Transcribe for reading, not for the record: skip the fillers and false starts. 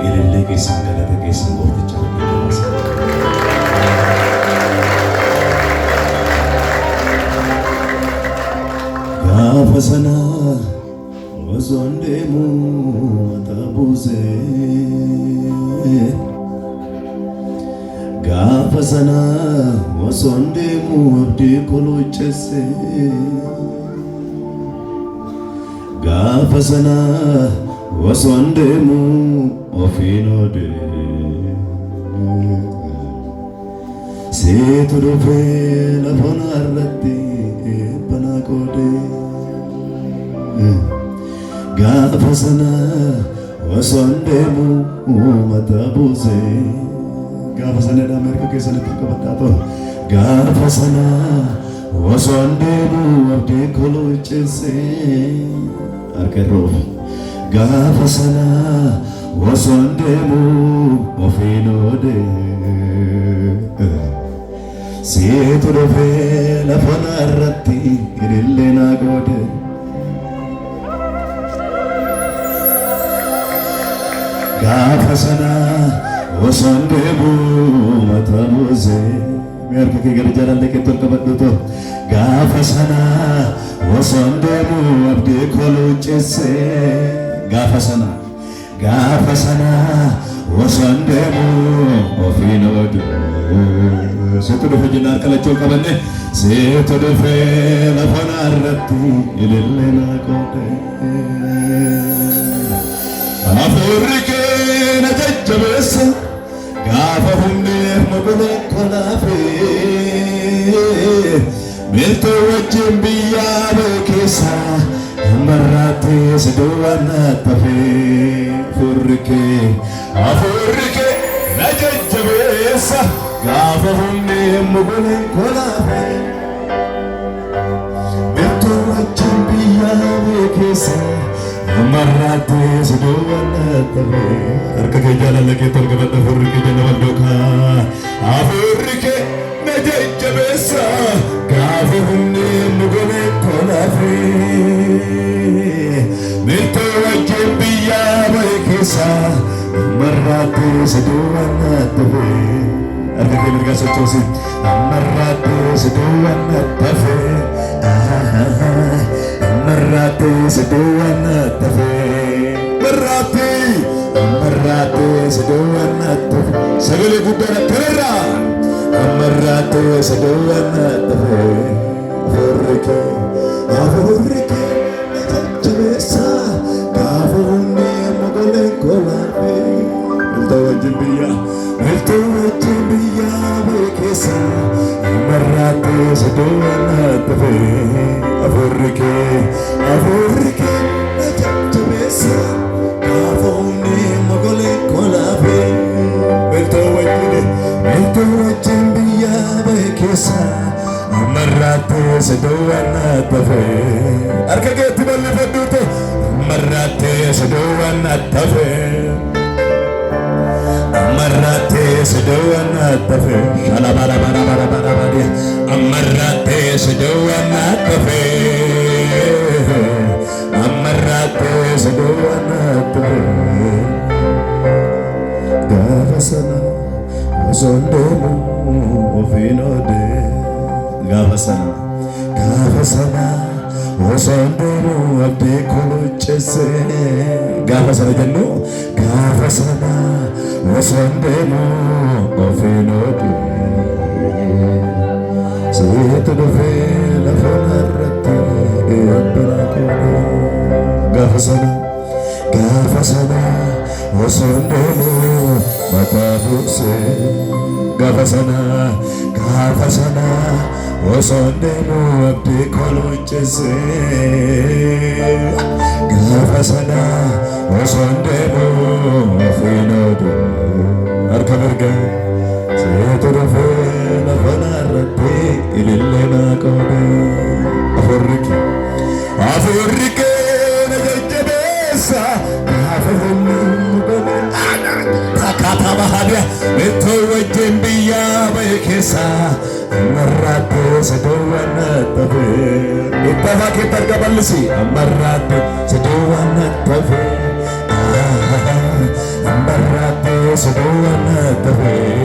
ilillee keessan galata keessan goofticha argina. Gaafa sana osoon deemu mataa buusee, gaafa sana osoon deemu abdii kolocheessee, gaafa sana osoon deemu ofiin oodee, seetu dhufee lafa narratti banaa qoodee. Gaafa sana osoon deemu mataa buusee, gaafa sana dhaama erga keessanitti qabadhaa ta'u. Gaafa sana osoon deemu abdii kolocheessee harka irra ofi. Gaafa sana osoon deemu ofiin oodee, seetu dhufee lafa narratti ilillee naa qoodee. Gaafa sana osoon deemu mataa buusee, harka kee gara jaalallee keetti ol qabadhuutu. Gaafa sana osoon deemu abdii kolocheessee, gaafa sana osoon deemu ofiin ooduu. Seetu dhufe jennaan harka lachuu ol qabanne, seetu dhufe lafa narratti ilillee naa qoodee. Hafuurri kee na jajjabeessa gaafa humneef mogolee kolaafee, miltoo wajjin biyyaa ba'e keessa marrattee si duwwaannatti hafee. Hafuurri kee na jajjabeessa gaafa humneef mogolee kolaafee, miltoo wajjin biyyaa ba'e keessa marrattee si duwwaannatti hafee. Harka kee jaalallee keetti ol qabadhu. Hafuurri kee jala waldookaa. Hafuurri kee na jajjabeessa gaafa humneen nu golee kolaafee, miltoo wajjin biyyaa ba'e keessa marrattee si duwwaannatti hafee. Harka kee mirgaa sochoosi. Marrattee si duwwaannatti hafee, marrattee si duwwaannatti hafee, marrattee si duwwaannatti hafee. Sagalee guddaa kanarraa marrattee si duwwaannatti hafee. Hafuurri kee na jajjabeessa gaafa humneen mogolee kolaafee, miltoo wajjin biyyaa ba'e keessa marrattee si duwwaannatti hafee. Hafuurri kee na jajjabeessa gaafa humneen mogolee kolaafee, miltoo wajjin biyyaa ba'e keessa marrattee si duwwaannatti hafee. Harka keetti bal'ifadhuutu. Marrattee si duwwaannatti hafee, marrattee si duwwaannatti hafee. Shalabarabarabarabarabara. Marrattee si duwwaannatti hafee, marrattee si duwwaannatti hafee. Gaafa sana osoon deemu ofiin oodee, gaafa sana osoon deemu abdii kolocheessee. Gaafa sana jennu gaafa sana osoon deemu ofiin oodee, seetu dhufee lafa narratti banaa qoodee. Gaafa sana osoon deemu mataa buusee, gaafa sana osoon deemu abdii kolocheessee, gaafa sana osoon deemu ofiin ooduu. Harka mirgaa seetu dhufee lafa narratti ilillee naa qoodee. Hafuurri kee na jajjabeessa gaafa humneen mogolee akkaataa bahaadha. Miltoo wajjin biyyaa ba'e keessa marrattee si duwwaannatti hafee. Itti hafaa keetti arga bal'isi. Marrattee si duwwaannatti hafee. sidoo waan na dhabe.